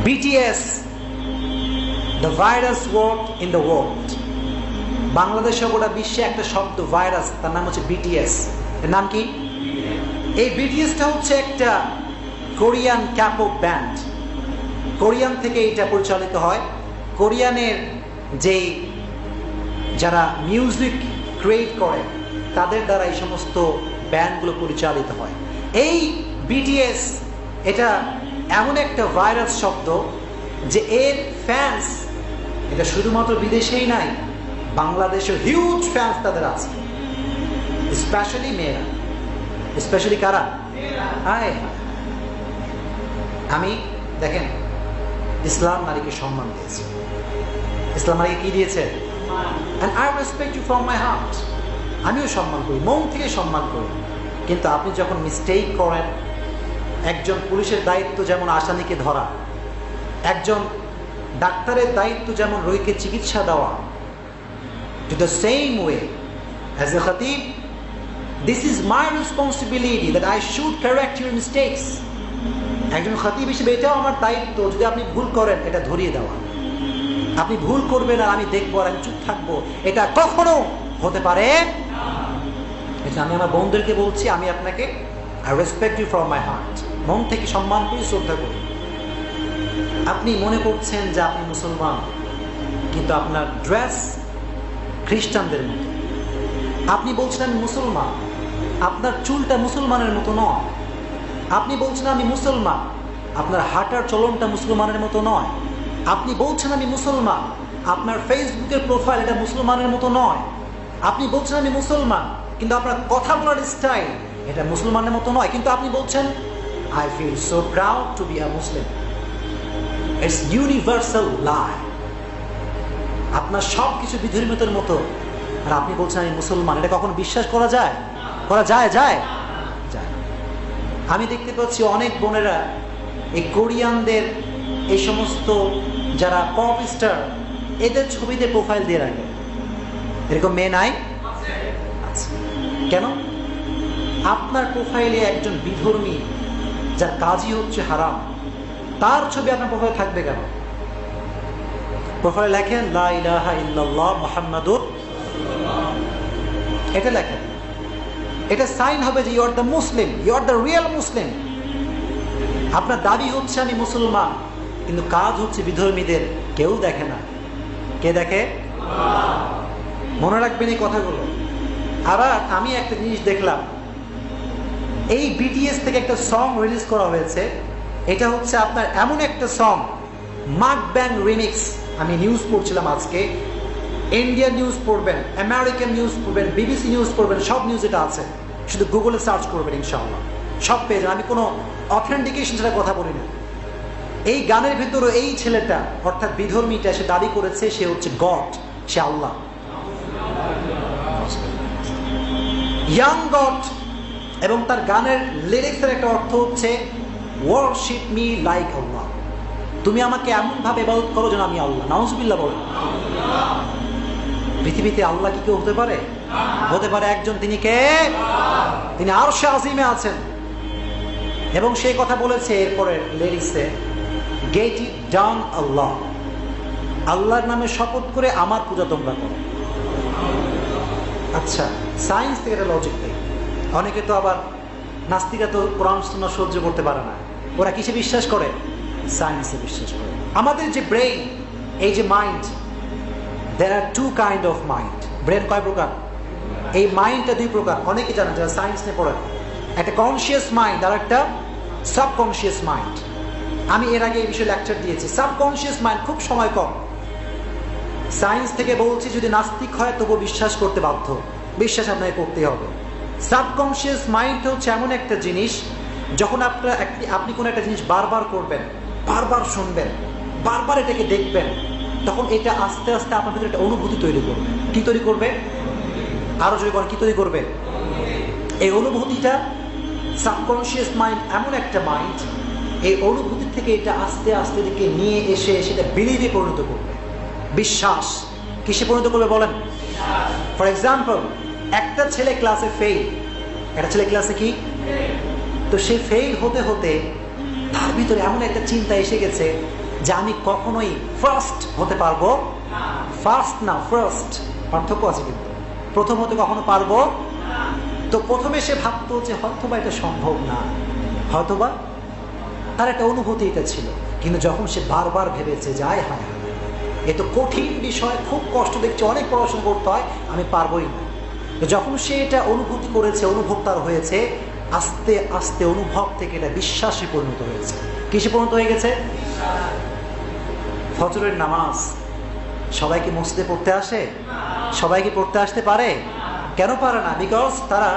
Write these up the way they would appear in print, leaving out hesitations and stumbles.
BTS, the virus word in the world. বাংলাদেশে গোটা বিশ্বে একটা শব্দ ভাইরাস, তার নাম হচ্ছে BTS। এর নাম কি? এই BTSটা হচ্ছে একটা কোরিয়ান ক্যাপপ ব্যান্ড। কোরিয়ান থেকে এটা পরিচালিত হয়। কোরিয়ানের যে যারা মিউজিক ক্রিয়েট করে তাদের দ্বারা এই সমস্ত ব্যান্ডগুলো পরিচালিত হয়। এই BTS এটা এমন একটা ভাইরাস শব্দ যে এর ফ্যান্স এটা শুধুমাত্র বিদেশেই নাই, বাংলাদেশেও হিউজ ফ্যান্স তাদের আছে, স্পেশালি মেয়েরা। স্পেশালি কারা? হায়, আমি দেখেন, ইসলাম নারীকে সম্মান দিয়েছে। ইসলাম নারীকে কি দিয়েছে? And I respect you from my heart. আমিও সম্মান করি, মন থেকে সম্মান করি। কিন্তু আপনি যখন মিস্টেক করেন, একজন পুলিশের দায়িত্ব যেমন আসামিকে ধরা, একজন ডাক্তারের দায়িত্ব যেমন রোগীকে চিকিৎসা দেওয়া, to the same way as a khatib, this is my responsibility that I should correct your mistakes. একজন খতিব হিসেবে এটাও আমার দায়িত্ব, যদি আপনি ভুল করেন এটা ধরিয়ে দেওয়া। আপনি ভুল করবেন আর আমি দেখবো আর আমি চুপ থাকবো, এটা কখনো হতে পারে এটা আমি আমার বোনদেরকে বলছি। আমি আপনাকে I respect you from my heart, মন থেকে সম্মান করি, শ্রদ্ধা করি। আপনি মনে করছেন যে আপনি মুসলমান, কিন্তু আপনার ড্রেস খ্রিস্টানদের মতো। আপনি বলছেন আমি মুসলমান, আপনার চুলটা মুসলমানের মতো নয়। আপনি বলছেন আমি মুসলমান, আপনার হাঁটার চলনটা মুসলমানের মতো নয়। আপনি বলছেন আমি মুসলমান, আপনার ফেসবুকের প্রোফাইল এটা মুসলমানের মতো নয়। আপনি বলছেন আমি মুসলমান, কিন্তু আপনার কথা বলার স্টাইল এটা মুসলমানের মতো নয়। কিন্তু আপনি বলছেন I feel so proud to be a Muslim. It's universal lie. আপনার সব কিছু বিধর্মীয়তার মতো, আর আপনি বলছেন আমি মুসলমান। এটা কখনো বিশ্বাস করা যায়? করা যায়? যায়? যায়। আমি দেখতে পাচ্ছি অনেক বোনেরা এই কোরিয়ানদের এই সমস্ত যারা পপ স্টার এদের ছবিতে প্রোফাইল দিয়ে রাখে। এরকম মেয়ে নাই? আচ্ছা, কেন? আপনার প্রোফাইলে একজন বিধর্মী যার কাজই হচ্ছে হারাম, তার ছবি আপনার প্রোফাইলে থাকবে কেন? প্রোফাইলে লেখেন লা ইলাহা ইল্লাল্লাহ মুহাম্মাদুর, এটা লেখেন। এটা সাইন হবে যে you are the Muslim, you are the real Muslim. আপনার দাবি হচ্ছে আমি মুসলমান, কিন্তু কাজ হচ্ছে বিধর্মীদের। কেউ দেখে না। কে দেখে? মনে রাখবেন এই কথাগুলো। আবার আমি একটা জিনিস দেখলাম, এই BTS থেকে একটা সং রিলিজ করা হয়েছে। এটা হচ্ছে আপনার এমন একটা সং, মাক ব্যাং রিমিক্স। আমি নিউজ পড়ছিলাম আজকে, ইন্ডিয়ান নিউজ পড়বেন, আমেরিকান নিউজ পড়বেন, BBC নিউজ পড়বেন, সব নিউজ এটা আছে। শুধু গুগলে সার্চ করবেন, ইনশাআল্লাহ সব পেয়ে যাবেন। আমি কোনো অথেন্টিকেশন ছাড়া কথা বলি না। এই গানের ভিতরে এই ছেলেটা, অর্থাৎ বিধর্মীটা, সে দাবি করেছে সে হচ্ছে গড, সে আল্লাহ, ইয়াং গড। এবং তার গানের লিরিক্সের একটা অর্থ হচ্ছে ওয়ারশিপ মি লাইক আল্লাহ, তুমি আমাকে এমন ভাবে ইবাদত করো যেন আমি আল্লাহ। নাউজুবিল্লাহ বলেন। পৃথিবীতে আল্লাহ কি কেউ হতে পারে? হতে পারে একজন, তিনি কে? তিনি আরশে আজিমে আছেন। এবং সেই কথা বলেছে এরপরে লিরিক্সে, গেট ইট ডান আল্লাহ, আল্লাহর নামে শপথ করে আমার পূজা তোমরা করো। আচ্ছা, সায়েন্স থেকে একটা লজিক নেই। অনেকে তো আবার নাস্তিকা তো কোরআন সুন্নাহ সহ্য করতে পারে না। ওরা কিসে বিশ্বাস করে? সায়েন্সে বিশ্বাস করে। আমাদের যে ব্রেইন, এই যে mind, there are two kind of mind. Brain কয় প্রকার? এই মাইন্ডটা দুই প্রকার। অনেকে জানেন যারা সায়েন্স নিয়ে পড়েন। একটা কনসিয়াস মাইন্ড আর একটা সাবকনসিয়াস মাইন্ড। আমি এর আগে এই বিষয়ে লেকচার দিয়েছি। সাবকনসিয়াস মাইন্ড খুব সময় কম। সায়েন্স থেকে বলছি যদি নাস্তিক হয় তবু বিশ্বাস করতে বাধ্য, বিশ্বাস আপনাকে করতেই হবে। সাবকনসিয়াস মাইন্ড হচ্ছে এমন একটা জিনিস, যখন আপনি কোনো একটা জিনিস বারবার করবেন, বারবার শুনবেন, বারবার এটাকে দেখবেন, তখন এটা আস্তে আস্তে আপনার ভিতরে একটা অনুভূতি তৈরি করবে। কি তৈরি করবে? আরো যদি বলেন, কি তৈরি করবে? এই অনুভূতিটা, সাবকনসিয়াস মাইন্ড এমন একটা মাইন্ড, এই অনুভূতি থেকে এটা আস্তে আস্তে দিকে নিয়ে এসে সেটা বিলিভে পরিণত করবে। বিশ্বাস কিসে পরিণত করবে বলেন? ফর এক্সাম্পল, একটা ছেলে ক্লাসে ফেল, একটা ছেলে ক্লাসে কি? তো সে ফেল হতে হতে তার ভিতরে এমন একটা চিন্তা এসে গেছে যে আমি কখনোই ফার্স্ট হতে পারবো, ফার্স্ট না ফার্স্ট, পার্থক্য আছে কিন্তু, প্রথম হতে কখনো পারবো। তো প্রথমে সে ভাবতো যে হয়তোবা এটা সম্ভব না, হয়তোবা তার একটা অনুভূতি এটা ছিল। কিন্তু যখন সে বারবার ভেবেছে যে আয় হায় হায়, এ তো কঠিন বিষয়, খুব কষ্ট দেখছে, অনেক পড়াশোনা করতে হয়, আমি পারবোই না। তো যখন সে এটা অনুভূতি করেছে, অনুভব তার হয়েছে, আস্তে আস্তে অনুভব থেকে এটা বিশ্বাসে পরিণত হয়েছে। কিসে পরিণত হয়ে গেছে? ফজরের নামাজ সবাই কি মসজিদে পড়তে আসে? সবাই কি পড়তে আসতে পারে? কেন পারে না? বিকজ তারা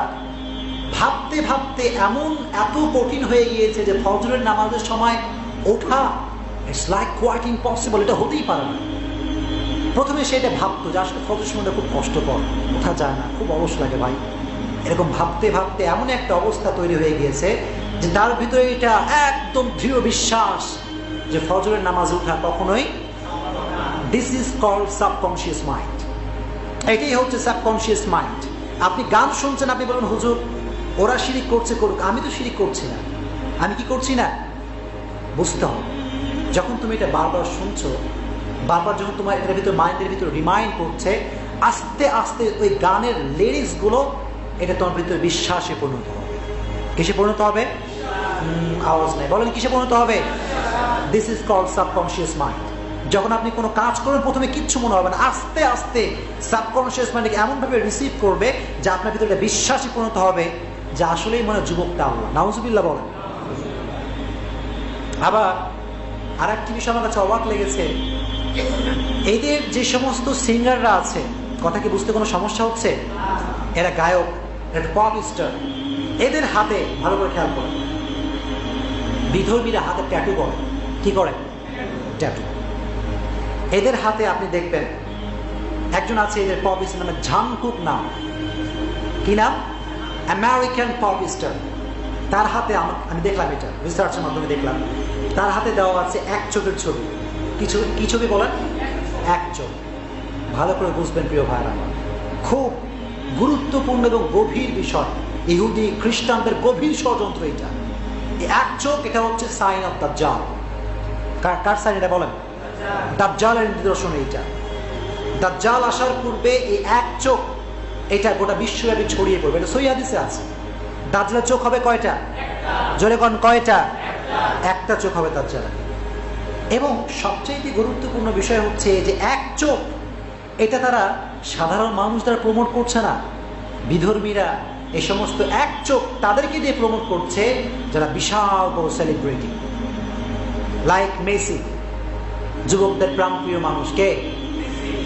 ভাবতে ভাবতে এমন এত কঠিন হয়ে গিয়েছে যে ফজরের নামাজের সময় ওঠা ইটস লাইক কোয়াইট ইম্পসিবল, এটা হতেই পারে না। প্রথমে সেটা ভাবতো যে আসলে ফজরের সময়টা খুব কষ্টকর, ওঠা যায় না, খুব অলস লাগে ভাই। এরকম ভাবতে ভাবতে এমন একটা অবস্থা তৈরি হয়ে গিয়েছে যে তার ভিতরে এটা একদম দৃঢ় বিশ্বাস যে ফজরের নামাজ ওঠা কখনোই, this is called subconscious mind. এটাই হচ্ছে সাবকনশিয়াস মাইন্ড। আপনি গান শুনছেন, আপনি বলেন হুজুর ওরা শিরিক করছে করুক, আমি তো শিরিক করছি না। আমি কি করছি না? বুঝতে হবে। যখন তুমি এটা বারবার শুনছো, বারবার যখন তোমার এটার ভিতরে মাইন্ডের ভিতরে রিমাইন্ড করছে, আস্তে আস্তে ওই গানের লিরিক্সগুলো এটা তোমার ভিতরে বিশ্বাসে পরিণত হবে। কিসে পরিণত হবে? আওয়াজ নেই, বলেন কিসে পরিণত হবে? This is called subconscious mind. যখন আপনি কোনো কাজ করবেন প্রথমে কিচ্ছু মনে হবে না, আস্তে আস্তে সাবকনশিয়াস মাইন্ডকে এমনভাবে রিসিভ করবে যে আপনার ভিতরে বিশ্বাসে পরিণত হবে যে আসলেই মনে যুবকটা আল্লাহ। নাউজুবিল্লাহ বলেন। আবার আর একটি বিষয় আমার কাছে অবাক লেগেছে, এদের যে সমস্ত সিঙ্গাররা আছে, কথা কি বুঝতে কোনো সমস্যা হচ্ছে? এরা গায়ক, এরা পপ স্টার, এদের হাতে ভালো করে খেয়াল করেন, বিধর্মীরা হাতে ট্যাটু করে। কি করে? ট্যাটু। এদের হাতে আপনি দেখবেন একজন আছে, এদের পপ স্টার নামে জাংকুক নাম। কি নাম? American pop star. তার হাতে আমি দেখলাম, এটা রিসার্চের মাধ্যমে দেখলাম, তার হাতে দেওয়া আছে এক চোখের ছবি। কি ছবি বলেন? এক চোখ। ভালো করে বুঝবেন প্রিয় ভাইরা আমার, খুব গুরুত্বপূর্ণ এবং গভীর বিষয়। ইহুদি খ্রিস্টানদের গভীর ষড়যন্ত্র এটা। এক চোখ, এটা হচ্ছে সাইন অফ দাজ্জাল। কার সাইন এটা বলেন? দাজ্জালের নিদর্শন এইটা। দাজ্জাল আসার পূর্বে এই এক চোখ, এটা গোটা বিশ্বব্যাপী ছড়িয়ে পড়বে। এটা সহিহ হাদিসে আছে। দাজ্জালের চোখ হবে কয়টা? জোরে কোন কয়টা? একটা চোখ হবে দাজ্জালের। এবং সবচেয়ে গুরুত্বপূর্ণ বিষয় হচ্ছে যে এক চোখ, এটা তারা সাধারণ মানুষ দ্বারা প্রমোট করছে না। বিধর্মীরা এই সমস্ত এক চোখ তাদেরকে দিয়ে প্রমোট করছে যারা বিশাল বড় সেলিব্রিটি, লাইক মেসি। যুবকদের প্রাণপ্রিয় মানুষ কে?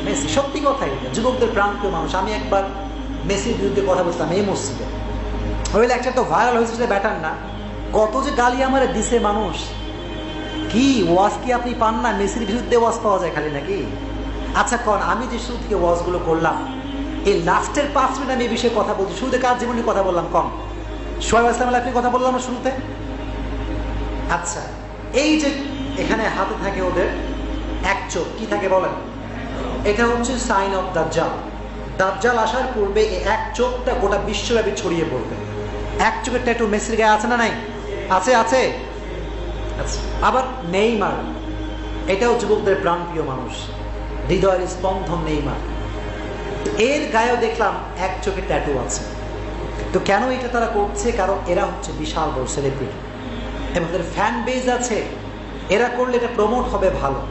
মেসি। সত্যি কথাই, যুবকদের প্রাণপ্রিয় মানুষ। আমি একবার মেসির বিরুদ্ধে কথা বলতাম এই মসজিদে, ওই লেকচার তো ভাইরাল হয়েছে, সেটা ব্যাটার না, কত যে গালি আমারে দিছে মানুষ। কি ওয়াজ কি আপনি পান না? মেসির বিরুদ্ধে ওয়াজ পাওয়া যায় খালি নাকি? আচ্ছা কন, আমি যে শুরু থেকে ওয়াজগুলো করলাম, এই লাস্টের 5 মিনিট আমি এই বিষয়ে কথা বলছি। শুরুতে কার জীবনের কথা বললাম? কম সোহাইব ইসলামের লাইফের কথা বললাম না শুরুতে? আচ্ছা, এই যে এখানে হাতে থাকে ওদের এক চোখ, কি থাকে বলেন? এটা হচ্ছে সাইন অফ দাজ্জাল। দাজ্জাল আসার পূর্বে এই এক চোখটা গোটা বিশ্বব্যাপী ছড়িয়ে পড়বে। এক চোখের ট্যাটু মেসির গায়ে আছে না নাই? আছে, আছে। আচ্ছা, আবার নেইমার, এটাও যুবকদের প্রাণপ্রিয় মানুষ, হৃদয়ের স্পন্দন নেইমার। এর গায়েও দেখলাম এক চোখের ট্যাটু আছে। তো কেন এটা তারা করছে? কারণ এরা হচ্ছে বিশাল বড় সেলিব্রিটি এবং তাদের ফ্যান বেজ আছে। এরা করলে এটা প্রমোট হবে ভালো।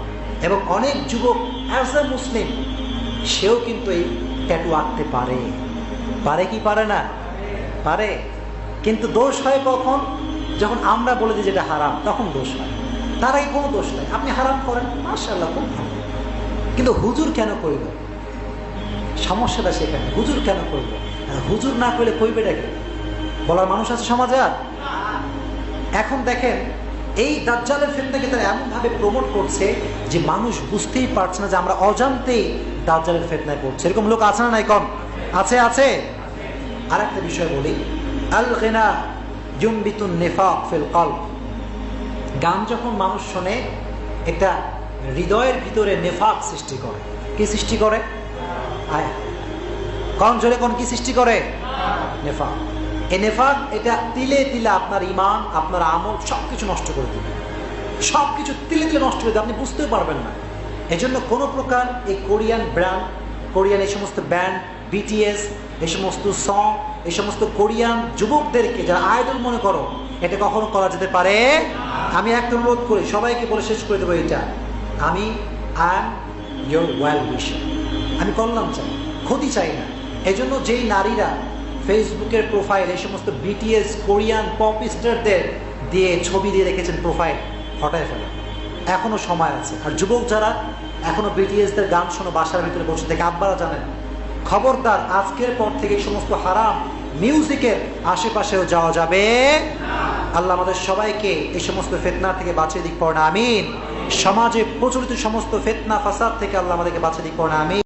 এবং অনেক যুবক অ্যাজ এ মুসলিম সেও কিন্তু এই ট্যাটু আঁকতে পারে। পারে কি পারে না? পারে। কিন্তু দোষ হয় কখন? যখন আমরা বলে দিই যেটা হারাম, তখন দোষ হয়। তার আগে কোনো দোষ নাই। আপনি হারাম করেন, মাশাআল্লাহ, খুব ভালো। কিন্তু হুজুর কেন কইল? সমস্যাটা সেখানে। হুজুর কেন কইল? হুজুর না কইলে কইবে ডাকে বলার মানুষ আছে সমাজে? আর এখন দেখেন, এই দাজ্জালের ফিতনাকে তারা এমনভাবে প্রমোট করছে যে মানুষ বুঝতেই পারছে না যে আমরা অজান্তেই দাজ্জালের ফিতনায় পড়ছে। এরকম লোক আছে না নাই? কম আছে, আছে। আর একটা বিষয় বলি, আল গিনা ইউনবিতুন নিফাক ফিল কলব। গান যখন মানুষ শোনে, এটা হৃদয়ের ভিতরে নেফাক সৃষ্টি করে। কি সৃষ্টি করে? কোন জোরে কোন কি সৃষ্টি করে? নেফাক। এই নেফাক এটা তিলে তিলে আপনার ঈমান, আপনার আমল সবকিছু নষ্ট করে দিবে। সব কিছু তিলে তিলে নষ্ট হয়ে যায়, আপনি বুঝতেও পারবেন না। এই জন্য কোনো প্রকার এই কোরিয়ান ব্র্যান্ড, কোরিয়ান এই সমস্ত ব্যান্ড, বিটিএস, এই সমস্ত সং, এই সমস্ত কোরিয়ান যুবকদেরকে যারা আইডল মনে করো, এটা কখনো করা যেতে পারে। আমি একটা অনুরোধ করি, সবাইকে বলে শেষ করে দেবো এটা, আমি আই এম ইয়োর ওয়েল উইশার, আমি কল্যাণ চাই, ক্ষতি চাই না। এই জন্য যেই নারীরা ফেসবুকের প্রোফাইল এই সমস্ত বিটিএস কোরিয়ান পপ স্টারদের দিয়ে ছবি দিয়ে রেখেছেন প্রোফাইল, হটায় ফেলে, এখনো সময় আছে। আর যুবক যারা এখনো বিটিএসদের গান শোনো বাসার ভিতরে বসে থেকে, আব্বারা জানেন, খবরদার আজকের পর থেকে এই সমস্ত হারাম মিউজিকের আশেপাশেও যাওয়া যাবে। আল্লাহ আমাদের সবাইকে এই সমস্ত ফিতনা থেকে বাঁচিয়ে দিক পড়না আমিন। সমাজে প্রচলিত সমস্ত ফিতনা ফাসাদ থেকে আল্লাহ আমাদেরকে বাঁচিয়ে দিক পড়না আমিন।